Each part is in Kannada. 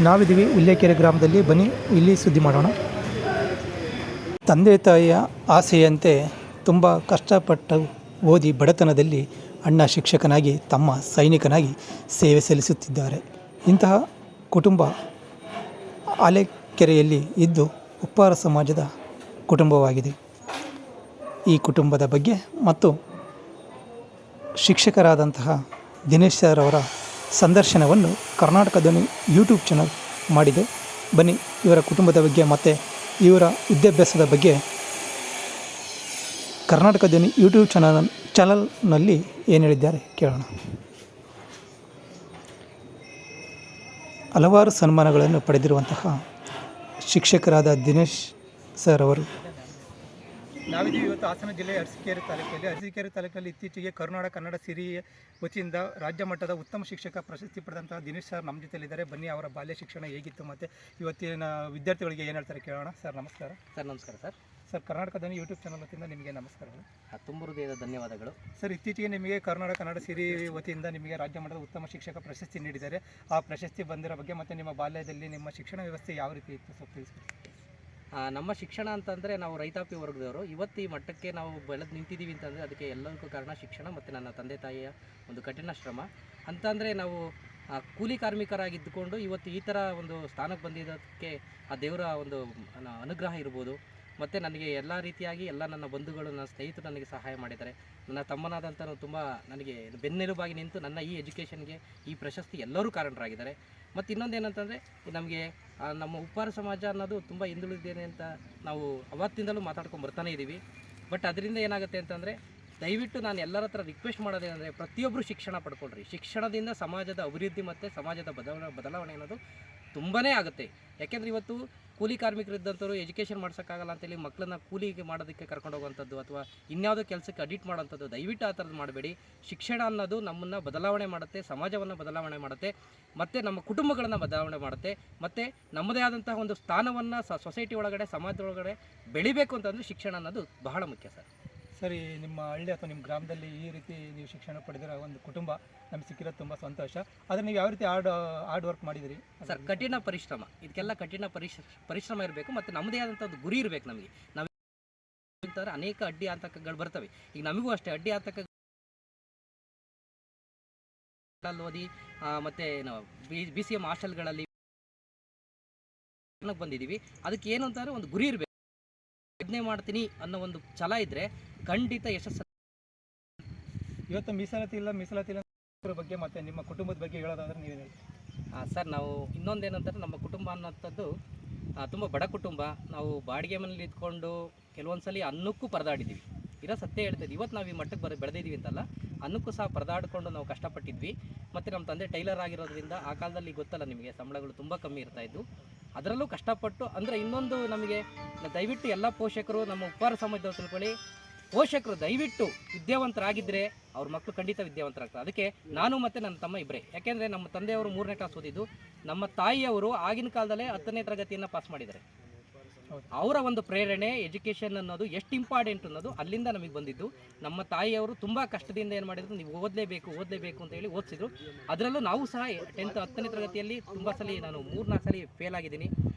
ನಾವಿದ್ದೀವಿ ಹುಲ್ಲೇಕೆರೆ ಗ್ರಾಮದಲ್ಲಿ. ಬನ್ನಿ ಇಲ್ಲಿ ಸುದ್ದಿ ಮಾಡೋಣ. ತಂದೆ ತಾಯಿಯ ಆಸೆಯಂತೆ ತುಂಬ ಕಷ್ಟಪಟ್ಟು ಓದಿ ಬಡತನದಲ್ಲಿ ಅಣ್ಣ ಶಿಕ್ಷಕನಾಗಿ, ತಮ್ಮ ಸೈನಿಕನಾಗಿ ಸೇವೆ ಸಲ್ಲಿಸುತ್ತಿದ್ದಾರೆ. ಇಂತಹ ಕುಟುಂಬ ಆಲೆಕೆರೆಯಲ್ಲಿ ಇದ್ದು ಉಪ್ಪಾರ ಸಮಾಜದ ಕುಟುಂಬವಾಗಿದೆ. ಈ ಕುಟುಂಬದ ಬಗ್ಗೆ ಮತ್ತು ಶಿಕ್ಷಕರಾದಂತಹ ದಿನೇಶ್ ಸರ್ ಅವರ ಸಂದರ್ಶನವನ್ನು ಕರ್ನಾಟಕ ಧ್ವನಿ ಯೂಟ್ಯೂಬ್ ಚಾನಲ್ ಮಾಡಿದೆ. ಬನ್ನಿ ಇವರ ಕುಟುಂಬದ ಬಗ್ಗೆ ಮತ್ತು ಇವರ ವಿದ್ಯಾಭ್ಯಾಸದ ಬಗ್ಗೆ ಕರ್ನಾಟಕ ಧ್ವನಿ ಯೂಟ್ಯೂಬ್ ಚಾನಲ್ನಲ್ಲಿ ಏನು ಹೇಳಿದ್ದಾರೆ ಕೇಳೋಣ. ಹಲವಾರು ಸನ್ಮಾನಗಳನ್ನು ಪಡೆದಿರುವಂತಹ ಶಿಕ್ಷಕರಾದ ದಿನೇಶ್ ಸರ್ ಅವರು. ನಾವಿದ್ದೀವಿ ಇವತ್ತು ಹಾಸನ ಜಿಲ್ಲೆಯ ಅರಸೀಕೆರೆ ತಾಲೂಕಲ್ಲಿ ಇತ್ತೀಚೆಗೆ ಕರುನಾಡ ಕನ್ನಡ ಸಿರಿ ವತಿಯಿಂದ ರಾಜ್ಯ ಮಟ್ಟದ ಉತ್ತಮ ಶಿಕ್ಷಕ ಪ್ರಶಸ್ತಿ ಪಡೆದಂತಹ ದಿನೇಶ್ ಸರ್ ನಮ್ಮ ಜೊತೆಲಿದ್ದಾರೆ. ಬನ್ನಿ ಅವರ ಬಾಲ್ಯ ಶಿಕ್ಷಣ ಹೇಗಿತ್ತು ಮತ್ತು ಇವತ್ತಿನ ವಿದ್ಯಾರ್ಥಿಗಳಿಗೆ ಏನು ಹೇಳ್ತಾರೆ ಕೇಳೋಣ. ಸರ್ ನಮಸ್ಕಾರ. ಸರ್ ನಮಸ್ಕಾರ. ಸರ್ ಕರ್ನಾಟಕದ ಯೂಟ್ಯೂಬ್ ಚಾನಲ್ ವತಿಯಿಂದ ನಿಮಗೆ ನಮಸ್ಕಾರಗಳು. ತುಂಬ ಹೃದಯದ ಧನ್ಯವಾದಗಳು. ಸರ್ ಇತ್ತೀಚೆಗೆ ನಿಮಗೆ ಕರ್ನಾಟಕ ಕನ್ನಡ ಸಿರಿ ವತಿಯಿಂದ ನಿಮಗೆ ರಾಜ್ಯ ಮಟ್ಟದ ಉತ್ತಮ ಶಿಕ್ಷಕ ಪ್ರಶಸ್ತಿ ನೀಡಿದ್ದಾರೆ. ಆ ಪ್ರಶಸ್ತಿ ಬಂದಿರೋ ಬಗ್ಗೆ ಮತ್ತು ನಿಮ್ಮ ಬಾಲ್ಯದಲ್ಲಿ ನಿಮ್ಮ ಶಿಕ್ಷಣ ವ್ಯವಸ್ಥೆ ಯಾವ ರೀತಿ ಇತ್ತು ಸ್ವಲ್ಪ ತಿಳಿಸ್ಕೊಡಿ. ನಮ್ಮ ಶಿಕ್ಷಣ ಅಂತಂದರೆ ನಾವು ರೈತಾಪಿ ವರ್ಗದವರು. ಇವತ್ತು ಈ ಮಟ್ಟಕ್ಕೆ ನಾವು ಬೆಳೆದು ನಿಂತಿದ್ದೀವಿ ಅಂತಂದರೆ ಅದಕ್ಕೆ ಎಲ್ಲರಿಗೂ ಕಾರಣ ಶಿಕ್ಷಣ ಮತ್ತು ನನ್ನ ತಂದೆ ತಾಯಿಯ ಒಂದು ಕಠಿಣ ಶ್ರಮ. ಅಂತಂದರೆ ನಾವು ಕೂಲಿ ಕಾರ್ಮಿಕರಾಗಿದ್ದುಕೊಂಡು ಇವತ್ತು ಈ ಥರ ಒಂದು ಸ್ಥಾನಕ್ಕೆ ಬಂದಿದ್ದಕ್ಕೆ ಆ ದೇವರ ಒಂದು ಅನುಗ್ರಹ ಇರ್ಬೋದು. ಮತ್ತು ನನಗೆ ಎಲ್ಲ ರೀತಿಯಾಗಿ ಎಲ್ಲ ನನ್ನ ಬಂಧುಗಳು, ನನ್ನ ಸ್ನೇಹಿತರು ನನಗೆ ಸಹಾಯ ಮಾಡಿದ್ದಾರೆ. ನನ್ನ ತಮ್ಮನಾದಂಥ ತುಂಬ ನನಗೆ ಬೆನ್ನೆಲುಬಾಗಿ ನಿಂತು ನನ್ನ ಈ ಎಜುಕೇಷನ್ಗೆ ಈ ಪ್ರಶಸ್ತಿ ಎಲ್ಲರೂ ಕಾರಣರಾಗಿದ್ದಾರೆ. ಮತ್ತು ಇನ್ನೊಂದು ಏನಂತಂದರೆ ನಮಗೆ ನಮ್ಮ ಉಪ್ಪಾರ ಸಮಾಜ ಅನ್ನೋದು ತುಂಬ ಹಿಂದುಳಿದಿದೆ ಅಂತ ನಾವು ಅವತ್ತಿಂದಲೂ ಮಾತಾಡ್ಕೊಂಡು ಬರ್ತಾನೆ ಇದ್ದೀವಿ. ಬಟ್ ಅದರಿಂದ ಏನಾಗುತ್ತೆ ಅಂತಂದರೆ ದಯವಿಟ್ಟು ನಾನು ಎಲ್ಲರ ಹತ್ರ ರಿಕ್ವೆಸ್ಟ್ ಮಾಡೋದೇನೆಂದರೆ ಪ್ರತಿಯೊಬ್ಬರು ಶಿಕ್ಷಣ ಪಡ್ಕೊಳ್ರಿ. ಶಿಕ್ಷಣದಿಂದ ಸಮಾಜದ ಅಭಿವೃದ್ಧಿ ಮತ್ತು ಸಮಾಜದ ಬದಲಾವಣೆ ಅನ್ನೋದು ತುಂಬಾ ಆಗುತ್ತೆ. ಯಾಕೆಂದರೆ ಇವತ್ತು ಕೂಲಿ ಕಾರ್ಮಿಕರಿದ್ದಂಥವ್ರು ಎಜುಕೇಷನ್ ಮಾಡ್ಸೋಕ್ಕಾಗಲ್ಲ ಅಂತೇಳಿ ಮಕ್ಕಳನ್ನ ಕೂಲಿಗೆ ಮಾಡೋದಕ್ಕೆ ಕರ್ಕೊಂಡು ಹೋಗುವಂಥದ್ದು ಅಥವಾ ಇನ್ಯಾವುದೋ ಕೆಲಸಕ್ಕೆ ಅಡಿಟ್ ಮಾಡೋವಂಥದ್ದು ದಯವಿಟ್ಟು ಆ ಥರದ್ದು ಮಾಡಬೇಡಿ. ಶಿಕ್ಷಣ ಅನ್ನೋದು ನಮ್ಮನ್ನು ಬದಲಾವಣೆ ಮಾಡುತ್ತೆ, ಸಮಾಜವನ್ನು ಬದಲಾವಣೆ ಮಾಡುತ್ತೆ, ಮತ್ತು ನಮ್ಮ ಕುಟುಂಬಗಳನ್ನು ಬದಲಾವಣೆ ಮಾಡುತ್ತೆ, ಮತ್ತು ನಮ್ಮದೇ ಆದಂತಹ ಒಂದು ಸ್ಥಾನವನ್ನು ಸೊಸೈಟಿ ಒಳಗಡೆ, ಸಮಾಜದೊಳಗಡೆ ಬೆಳಿಬೇಕು ಅಂತಂದರೆ ಶಿಕ್ಷಣ ಅನ್ನೋದು ಬಹಳ ಮುಖ್ಯ ಸರ್. ಸರಿ, ನಿಮ್ಮ ಹಳ್ಳಿ ಅಥವಾ ನಿಮ್ಮ ಗ್ರಾಮದಲ್ಲಿ ಈ ರೀತಿ ನೀವು ಶಿಕ್ಷಣ ಪಡೆದಿರೋ ಒಂದು ಕುಟುಂಬ ನಮ್ಗೆ ಸಿಕ್ಕಿರೋದು ತುಂಬ ಸಂತೋಷ. ಆದರೆ ನೀವು ಯಾವ ರೀತಿ ಹಾರ್ಡ್ ವರ್ಕ್ ಮಾಡಿದಿರಿ ಸರ್? ಕಠಿಣ ಪರಿಶ್ರಮ. ಇದಕ್ಕೆಲ್ಲ ಕಠಿಣ ಪರಿಶ್ರಮ ಇರಬೇಕು ಮತ್ತು ನಮ್ಮದೇ ಆದಂಥದ್ದು ಗುರಿ ಇರಬೇಕು. ನಮಗೆ ನಾವು ಅನೇಕ ಅಡ್ಡಿ ಆತಂಕಗಳು ಬರ್ತವೆ. ಈಗ ನಮಗೂ ಅಷ್ಟೇ ಅಡ್ಡಿ ಆತಂಕ ಓದಿ ಮತ್ತು BCM ಹಾಸ್ಟೆಲ್ಗಳಲ್ಲಿ ಬಂದಿದ್ದೀವಿ. ಅದಕ್ಕೆ ಏನು ಅಂತಾರೆ ಒಂದು ಗುರಿ ಇರಬೇಕು. ಸಾಧನೆ ಮಾಡ್ತೀನಿ ಅನ್ನೋ ಒಂದು ಛಲ ಇದ್ದರೆ ಖಂಡಿತ ಯಶಸ್ಸು. ಇವತ್ತು ಮೀಸಲಾತಿ ಇಲ್ಲ ಬಗ್ಗೆ ಮತ್ತು ನಿಮ್ಮ ಕುಟುಂಬದ ಬಗ್ಗೆ ಹೇಳೋದಾದ್ರೆ ನೀವೇನು ಹೇಳ್ತೀರಿ? ಸರ್, ನಾವು ಇನ್ನೊಂದೇನಂತಾರೆ ನಮ್ಮ ಕುಟುಂಬ ಅನ್ನೋಂಥದ್ದು ತುಂಬ ಬಡ ಕುಟುಂಬ. ನಾವು ಬಾಡಿಗೆ ಮನೇಲಿ ಇದ್ಕೊಂಡು ಕೆಲವೊಂದು ಸಲ ಅನ್ನಕ್ಕೂ ಪರದಾಡಿದ್ದೀವಿ. ಇರೋ ಸತ್ಯ ಹೇಳ್ತಿದ್ವಿ. ಇವತ್ತು ನಾವು ಈ ಮಟ್ಟಕ್ಕೆ ಬೆಳೆದಿದ್ದೀವಿ ಅಂತಲ್ಲ, ಅನ್ನಕ್ಕೂ ಸಹ ಪರದಾಡಿಕೊಂಡು ನಾವು ಕಷ್ಟಪಟ್ಟಿದ್ವಿ. ಮತ್ತು ನಮ್ಮ ತಂದೆ ಟೈಲರ್ ಆಗಿರೋದ್ರಿಂದ ಆ ಕಾಲದಲ್ಲಿ ಗೊತ್ತಲ್ಲ ನಿಮಗೆ, ಸಂಬಳಗಳು ತುಂಬ ಕಮ್ಮಿ ಇರ್ತಾಯಿದ್ದು. ಅದರಲ್ಲೂ ಕಷ್ಟಪಟ್ಟು ಅಂದರೆ ಇನ್ನೊಂದು ನಮಗೆ ದಯವಿಟ್ಟು ಎಲ್ಲ ಪೋಷಕರು ನಮ್ಮ ಉಪ್ಪಾರ ಸಮಾಜದವ್ರು ತಿಳ್ಕೊಳ್ಳಿ, ಪೋಷಕರು ದಯವಿಟ್ಟು ವಿದ್ಯಾವಂತರಾಗಿದ್ದರೆ ಅವ್ರ ಮಕ್ಕಳು ಖಂಡಿತ ವಿದ್ಯಾವಂತರಾಗ್ತಾರೆ. ಅದಕ್ಕೆ ನಾನು ಮತ್ತು ನನ್ನ ತಮ್ಮ ಇಬ್ಬರೇ. ಯಾಕೆಂದರೆ ನಮ್ಮ ತಂದೆಯವರು 3ನೇ ಕ್ಲಾಸ್ ಓದಿದ್ದು, ನಮ್ಮ ತಾಯಿಯವರು ಆಗಿನ ಕಾಲದಲ್ಲೇ 10ನೇ ತರಗತಿಯನ್ನು ಪಾಸ್ ಮಾಡಿದ್ದಾರೆ. ಅವರ ಒಂದು ಪ್ರೇರಣೆ, ಎಜುಕೇಷನ್ ಅನ್ನೋದು ಎಷ್ಟು ಇಂಪಾರ್ಟೆಂಟ್ ಅನ್ನೋದು ಅಲ್ಲಿಂದ ನಮಗೆ ಬಂದಿದ್ದು. ನಮ್ಮ ತಾಯಿಯವರು ತುಂಬ ಕಷ್ಟದಿಂದ ಏನು ಮಾಡಿದ್ರು, ನೀವು ಓದಲೇಬೇಕು ಅಂತ ಹೇಳಿ ಓದಿಸಿದ್ರು. ಅದರಲ್ಲೂ ನಾವು ಸಹ 10ನೇ ತರಗತಿಯಲ್ಲಿ ತುಂಬ ಸಲ ನಾನು 3-4 ಸಲ ಫೇಲ್ ಆಗಿದ್ದೀನಿ.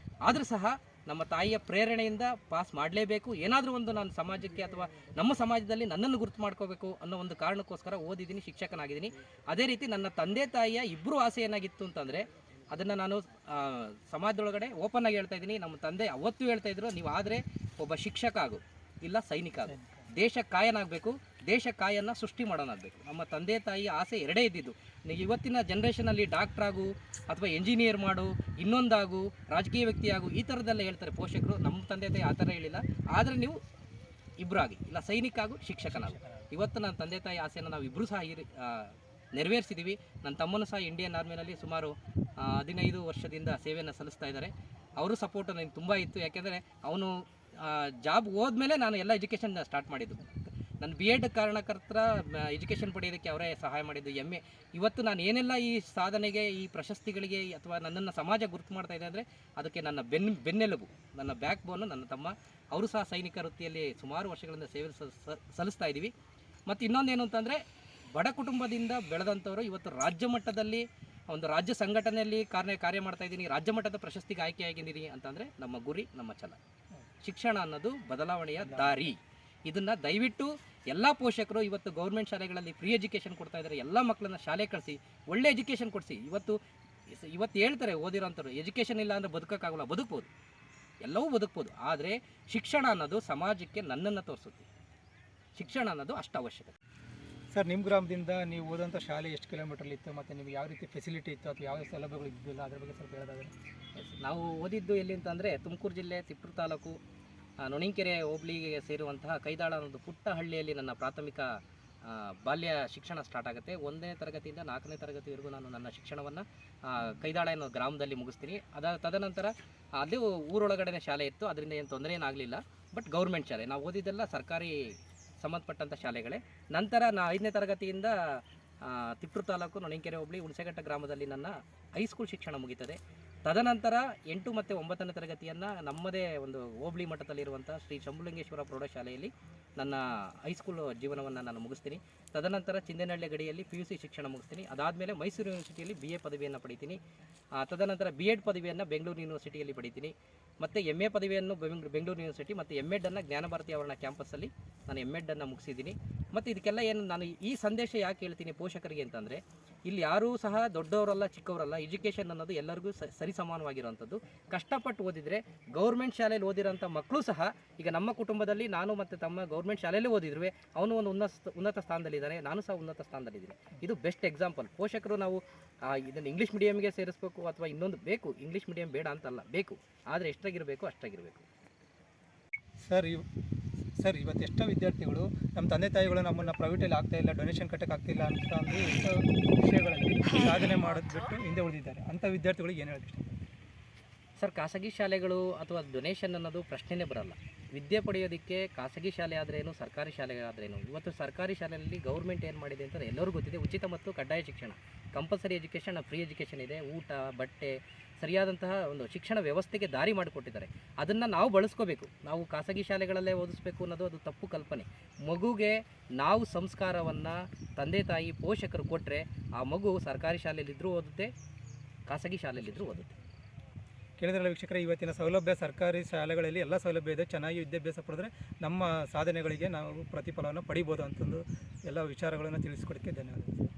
ಆದರೂ ಸಹ ನಮ್ಮ ತಾಯಿಯ ಪ್ರೇರಣೆಯಿಂದ ಪಾಸ್ ಮಾಡಲೇಬೇಕು, ಏನಾದರೂ ಒಂದು ನಾನು ಸಮಾಜಕ್ಕೆ ಅಥವಾ ನಮ್ಮ ಸಮಾಜದಲ್ಲಿ ನನ್ನನ್ನು ಗುರುತು ಮಾಡ್ಕೋಬೇಕು ಅನ್ನೋ ಒಂದು ಕಾರಣಕ್ಕೋಸ್ಕರ ಓದಿದ್ದೀನಿ, ಶಿಕ್ಷಕನಾಗಿದ್ದೀನಿ. ಅದೇ ರೀತಿ ನನ್ನ ತಂದೆ ತಾಯಿಯ ಇಬ್ಬರು ಆಸೆ ಏನಾಗಿತ್ತು ಅಂತಂದರೆ ಅದನ್ನು ನಾನು ಸಮಾಜದೊಳಗಡೆ ಓಪನ್ ಆಗಿ ಹೇಳ್ತಾ ಇದ್ದೀನಿ. ನಮ್ಮ ತಂದೆ ಅವತ್ತು ಹೇಳ್ತಾ ಇದ್ರು, ನೀವು ಆದರೆ ಒಬ್ಬ ಶಿಕ್ಷಕ ಆಗು, ಇಲ್ಲ ಸೈನಿಕ ಆಗು, ದೇಶ ಕಾಯನಾಗಬೇಕು, ದೇಶ ಕಾಯನ್ನು ಸೃಷ್ಟಿ ಮಾಡೋನಾಗಬೇಕು. ನಮ್ಮ ತಂದೆ ತಾಯಿ ಆಸೆ ಎರಡೇ ಇದ್ದಿದ್ದು. ನೀವು ಇವತ್ತಿನ ಜನ್ರೇಷನಲ್ಲಿ ಡಾಕ್ಟ್ರಾಗು ಅಥವಾ ಎಂಜಿನಿಯರ್ ಮಾಡು, ಇನ್ನೊಂದಾಗು, ರಾಜಕೀಯ ವ್ಯಕ್ತಿಯಾಗು, ಈ ಥರದ್ದೆಲ್ಲ ಹೇಳ್ತಾರೆ ಪೋಷಕರು. ನಮ್ಮ ತಂದೆ ತಾಯಿ ಆ ಥರ ಹೇಳಿಲ್ಲ. ಆದರೆ ನೀವು ಇಬ್ಬರು ಆಗಿ, ಇಲ್ಲ ಸೈನಿಕ ಆಗು, ಶಿಕ್ಷಕನಾಗು. ಇವತ್ತು ನನ್ನ ತಂದೆ ತಾಯಿ ಆಸೆಯನ್ನು ನಾವು ಇಬ್ಬರು ಸಹ ನೆರವೇರಿಸಿದ್ದೀವಿ. ನನ್ನ ತಮ್ಮನೂ ಸಹ ಇಂಡಿಯನ್ ಆರ್ಮಿನಲ್ಲಿ ಸುಮಾರು 15 ವರ್ಷದಿಂದ ಸೇವೆಯನ್ನು ಸಲ್ಲಿಸ್ತಾ ಇದ್ದಾರೆ. ಅವರು ಸಪೋರ್ಟ್ ನನಗೆ ತುಂಬ ಇತ್ತು. ಯಾಕೆಂದರೆ ಅವನು ಜಾಬ್ ಹೋದ್ಮೇಲೆ ನಾನು ಎಲ್ಲ ಎಜುಕೇಷನ್ ಸ್ಟಾರ್ಟ್ ಮಾಡಿದ್ದು. ನನ್ನ BEd ಕಾರಣಕರ್ತರ ಎಜುಕೇಷನ್ ಪಡೆಯೋದಕ್ಕೆ ಅವರೇ ಸಹಾಯ ಮಾಡಿದ್ದು. MA ಇವತ್ತು ನಾನು ಏನೆಲ್ಲ ಈ ಸಾಧನೆಗೆ, ಈ ಪ್ರಶಸ್ತಿಗಳಿಗೆ ಅಥವಾ ನನ್ನನ್ನು ಸಮಾಜ ಗುರುತು ಮಾಡ್ತಾ ಇದೆ ಅಂದರೆ ಅದಕ್ಕೆ ನನ್ನ ಬೆನ್ನೆಲುಬು, ನನ್ನ ಬ್ಯಾಕ್ ಬೋನು ನನ್ನ ತಮ್ಮ. ಅವರು ಸಹ ಸೈನಿಕ ವೃತ್ತಿಯಲ್ಲಿ ಸುಮಾರು ವರ್ಷಗಳಿಂದ ಸೇವೆ ಸಲ್ಲಿಸ್ತಾ ಇದ್ದೀವಿ. ಮತ್ತು ಇನ್ನೊಂದೇನು ಅಂತಂದರೆ ಬಡ ಕುಟುಂಬದಿಂದ ಬೆಳೆದಂಥವರು ಇವತ್ತು ರಾಜ್ಯ ಮಟ್ಟದಲ್ಲಿ ಒಂದು ರಾಜ್ಯ ಸಂಘಟನೆಯಲ್ಲಿ ಕಾರ್ಯ ಮಾಡ್ತಾ ಇದ್ದೀನಿ, ರಾಜ್ಯ ಮಟ್ಟದ ಪ್ರಶಸ್ತಿಗೆ ಆಯ್ಕೆಯಾಗಿದ್ದೀನಿ ಅಂತಂದರೆ ನಮ್ಮ ಗುರಿ, ನಮ್ಮ ಛಲ. ಶಿಕ್ಷಣ ಅನ್ನೋದು ಬದಲಾವಣೆಯ ದಾರಿ. ಇದನ್ನು ದಯವಿಟ್ಟು ಎಲ್ಲ ಪೋಷಕರು ಇವತ್ತು ಗೌರ್ಮೆಂಟ್ ಶಾಲೆಗಳಲ್ಲಿ ಫ್ರೀ ಎಜುಕೇಷನ್ ಕೊಡ್ತಾ ಇದ್ದಾರೆ. ಎಲ್ಲ ಮಕ್ಕಳನ್ನ ಶಾಲೆ ಕಳಿಸಿ, ಒಳ್ಳೆ ಎಜುಕೇಷನ್ ಕೊಡಿಸಿ. ಇವತ್ತು ಹೇಳ್ತಾರೆ ಓದಿರೋಂಥವ್ರು, ಎಜುಕೇಷನ್ ಇಲ್ಲ ಅಂದರೆ ಬದುಕೋಕ್ಕಾಗಲ್ಲ. ಬದುಕ್ಬೋದು, ಎಲ್ಲವೂ ಬದುಕ್ಬೋದು. ಆದರೆ ಶಿಕ್ಷಣ ಅನ್ನೋದು ಸಮಾಜಕ್ಕೆ ನನ್ನನ್ನು ತೋರಿಸುತ್ತೆ. ಶಿಕ್ಷಣ ಅನ್ನೋದು ಅಷ್ಟು ಅವಶ್ಯಕತೆ. ಸರ್, ನಿಮ್ಮ ಗ್ರಾಮದಿಂದ ನೀವು ಓದೋಂಥ ಶಾಲೆ ಎಷ್ಟು ಕಿಲೋಮೀಟರ್ ಇತ್ತು ಮತ್ತು ನಿಮಗೆ ಯಾವ ರೀತಿ ಫೆಸಿಲಿಟಿ ಇತ್ತು ಅಥವಾ ಯಾವ ಸೌಲಭ್ಯಗಳು ಇದ್ದಿಲ್ಲ, ಅದ್ರ ಬಗ್ಗೆ ಸ್ವಲ್ಪ ಹೇಳೋದಾದ್ರೆ? ನಾವು ಓದಿದ್ದು ಎಲ್ಲಿ ಅಂತಂದರೆ ತುಮಕೂರು ಜಿಲ್ಲೆ ತಿಪ್ಟೂರು ತಾಲೂಕು ನೊಣಿಕೆರೆ ಹೋಬಳಿಗೆ ಸೇರುವಂತಹ ಕೈದಾಳ ಅನ್ನೋದು ಪುಟ್ಟ ಹಳ್ಳಿಯಲ್ಲಿ ನನ್ನ ಪ್ರಾಥಮಿಕ ಬಾಲ್ಯ ಶಿಕ್ಷಣ ಸ್ಟಾರ್ಟ್ ಆಗುತ್ತೆ. 1ನೇ ತರಗತಿಯಿಂದ 4ನೇ ತರಗತಿವರೆಗೂ ನಾನು ನನ್ನ ಶಿಕ್ಷಣವನ್ನು ಕೈದಾಳ ಅನ್ನೋ ಗ್ರಾಮದಲ್ಲಿ ಮುಗಿಸ್ತೀನಿ. ತದನಂತರ ಅಲ್ಲಿ ಊರೊಳಗಡೆ ಶಾಲೆ ಇತ್ತು, ಅದರಿಂದ ಏನು ತೊಂದರೆ ಏನಾಗಲಿಲ್ಲ. ಬಟ್ ಗೌರ್ಮೆಂಟ್ ಶಾಲೆ ನಾವು ಓದಿದ್ದೆಲ್ಲ ಸರ್ಕಾರಿ ಸಂಬಂಧಪಟ್ಟಂಥ ಶಾಲೆಗಳೇ. ನಂತರ 5ನೇ ತರಗತಿಯಿಂದ ತಿಪ್ಟೂರು ತಾಲೂಕು ನೊಣಿಕೆರೆ ಹೋಬಳಿ ಹುಣಸೆಘಟ್ಟ ಗ್ರಾಮದಲ್ಲಿ ನನ್ನ ಹೈಸ್ಕೂಲ್ ಶಿಕ್ಷಣ ಮುಗೀತದೆ. ತದನಂತರ 8 ಮತ್ತು 9ನೇ ತರಗತಿಯನ್ನು ನಮ್ಮದೇ ಒಂದು ಹೋಬಳಿ ಮಟ್ಟದಲ್ಲಿರುವಂಥ ಶ್ರೀ ಶಂಭುಲಿಂಗೇಶ್ವರ ಪ್ರೌಢಶಾಲೆಯಲ್ಲಿ ನನ್ನ ಹೈಸ್ಕೂಲ್ ಜೀವನವನ್ನು ನಾನು ಮುಗಿಸ್ತೀನಿ. ತದನಂತರ ಚಿಂದೇನಹಳ್ಳಿ ಗಡಿಯಲ್ಲಿ PUC ಶಿಕ್ಷಣ ಮುಗಿಸ್ತೀನಿ. ಅದಾದಮೇಲೆ ಮೈಸೂರು ಯೂನಿವರ್ಸಿಟಿಯಲ್ಲಿ BA ಪದವಿಯನ್ನು ಪಡಿತೀನಿ. ತದನಂತರ B.Ed ಪದವಿಯನ್ನು ಬೆಂಗಳೂರು ಯೂನಿವರ್ಸಿಟಿಯಲ್ಲಿ ಪಡಿತೀನಿ. ಮತ್ತು MA ಪದವಿಯನ್ನು ಬೆಂಗಳೂರು ಯೂನಿವರ್ಸಿಟಿ ಮತ್ತು M.Ed ಜ್ಞಾನ ಭಾರತಿ ಆವರಣ ಕ್ಯಾಂಪಸ್ಸಲ್ಲಿ ನಾನು M.Ed ಮುಗಿಸಿದ್ದೀನಿ. ಮತ್ತು ಇದಕ್ಕೆಲ್ಲ ಏನು ನಾನು ಈ ಸಂದೇಶ ಯಾಕೆ ಹೇಳ್ತೀನಿ ಪೋಷಕರಿಗೆ ಅಂತಂದರೆ, ಇಲ್ಲಿ ಯಾರೂ ಸಹ ದೊಡ್ಡವರಲ್ಲ ಚಿಕ್ಕವರಲ್ಲ. ಎಜುಕೇಷನ್ ಅನ್ನೋದು ಎಲ್ಲರಿಗೂ ಸರಿ ಸಮಾನವಾಗಿರುವಂಥದ್ದು. ಕಷ್ಟಪಟ್ಟು ಓದಿದರೆ ಗೌರ್ಮೆಂಟ್ ಶಾಲೆಯಲ್ಲಿ ಓದಿರೋಂಥ ಮಕ್ಕಳು ಸಹ, ಈಗ ನಮ್ಮ ಕುಟುಂಬದಲ್ಲಿ ನಾನು ಮತ್ತು ತಮ್ಮ ಗೌರ್ಮೆಂಟ್ ಶಾಲೆಯಲ್ಲೇ ಓದಿದ್ರು, ಅವನು ಒಂದು ಉನ್ನತ ಸ್ಥಾನದಲ್ಲಿದ್ದಾನೆ, ನಾನು ಸಹ ಉನ್ನತ ಸ್ಥಾನದಲ್ಲಿದ್ದೀನಿ. ಇದು ಬೆಸ್ಟ್ ಎಕ್ಸಾಂಪಲ್. ಪೋಷಕರು ನಾವು ಇದನ್ನು ಇಂಗ್ಲೀಷ್ ಮೀಡಿಯಮ್ಗೆ ಸೇರಿಸಬೇಕು ಅಥವಾ ಇನ್ನೊಂದು ಬೇಕು, ಇಂಗ್ಲೀಷ್ ಮೀಡಿಯಮ್ ಬೇಡ ಅಂತಲ್ಲ, ಬೇಕು. ಆದರೆ ಎಷ್ಟಾಗಿರಬೇಕು ಅಷ್ಟಾಗಿರಬೇಕು. ಸರ್, ಇವತ್ತು ಎಷ್ಟೋ ವಿದ್ಯಾರ್ಥಿಗಳು ನಮ್ಮ ತಂದೆ ತಾಯಿಗಳು ನಮ್ಮನ್ನು ಪ್ರೈವೇಟಲ್ಲಿ ಆಗ್ತಾಯಿಲ್ಲ, ಡೊನೇಷನ್ ಕಟ್ಟೋಕ್ಕಾಗ್ತಿಲ್ಲ ಅಂತ ಅಂದರೆ ಎಷ್ಟೋ ವಿಷಯಗಳಲ್ಲಿ ಸಾಧನೆ ಮಾಡೋದು ಬಿಟ್ಟು ಹಿಂದೆ ಉಳಿದಿದ್ದಾರೆ. ಅಂಥ ವಿದ್ಯಾರ್ಥಿಗಳಿಗೆ ಏನು ಹೇಳೋದು? ಸರ್, ಖಾಸಗಿ ಶಾಲೆಗಳು ಅಥವಾ ಡೊನೇಷನ್ ಅನ್ನೋದು ಪ್ರಶ್ನೆನೇ ಬರಲ್ಲ. ವಿದ್ಯೆ ಪಡೆಯೋದಕ್ಕೆ ಖಾಸಗಿ ಶಾಲೆ ಆದ್ರೇನು, ಸರ್ಕಾರಿ ಶಾಲೆ ಆದ್ರೇನು. ಇವತ್ತು ಸರ್ಕಾರಿ ಶಾಲೆಯಲ್ಲಿ ಗೌರ್ಮೆಂಟ್ ಏನು ಮಾಡಿದೆ ಅಂತ ಎಲ್ಲರಿಗೂ ಗೊತ್ತಿದೆ. ಉಚಿತ ಮತ್ತು ಕಡ್ಡಾಯ ಶಿಕ್ಷಣ, ಕಂಪಲ್ಸರಿ ಎಜುಕೇಷನ್, ಫ್ರೀ ಎಜುಕೇಷನ್ ಇದೆ. ಊಟ, ಬಟ್ಟೆ, ಸರಿಯಾದಂತಹ ಒಂದು ಶಿಕ್ಷಣ ವ್ಯವಸ್ಥೆಗೆ ದಾರಿ ಮಾಡಿಕೊಟ್ಟಿದ್ದಾರೆ. ಅದನ್ನು ನಾವು ಬಳಸ್ಕೋಬೇಕು. ನಾವು ಖಾಸಗಿ ಶಾಲೆಗಳಲ್ಲೇ ಓದಿಸ್ಬೇಕು ಅನ್ನೋದು ಅದು ತಪ್ಪು ಕಲ್ಪನೆ. ಮಗುಗೆ ನಾವು ಸಂಸ್ಕಾರವನ್ನು ತಂದೆ ತಾಯಿ ಪೋಷಕರು ಕೊಟ್ಟರೆ ಆ ಮಗು ಸರ್ಕಾರಿ ಶಾಲೆಯಲ್ಲಿದ್ದರೂ ಓದುತ್ತೆ, ಖಾಸಗಿ ಶಾಲೆಯಲ್ಲಿದ್ದರೂ ಓದುತ್ತೆ. ಕೇಳಿದ್ರಲ್ಲ ವೀಕ್ಷಕರೇ, ಇವತ್ತಿನ ಸೌಲಭ್ಯ ಸರ್ಕಾರಿ ಶಾಲೆಗಳಲ್ಲಿ ಎಲ್ಲ ಸೌಲಭ್ಯ ಇದೆ. ಚೆನ್ನಾಗಿ ವಿದ್ಯಾಭ್ಯಾಸ ಪಡೆದ್ರೆ ನಮ್ಮ ಸಾಧನೆಗಳಿಗೆ ನಾವು ಪ್ರತಿಫಲವನ್ನು ಪಡಿಬೋದು ಅಂತಂದು ಎಲ್ಲ ವಿಚಾರಗಳನ್ನು ತಿಳಿಸ್ಕೊಡೋಕ್ಕೆ ಧನ್ಯವಾದ.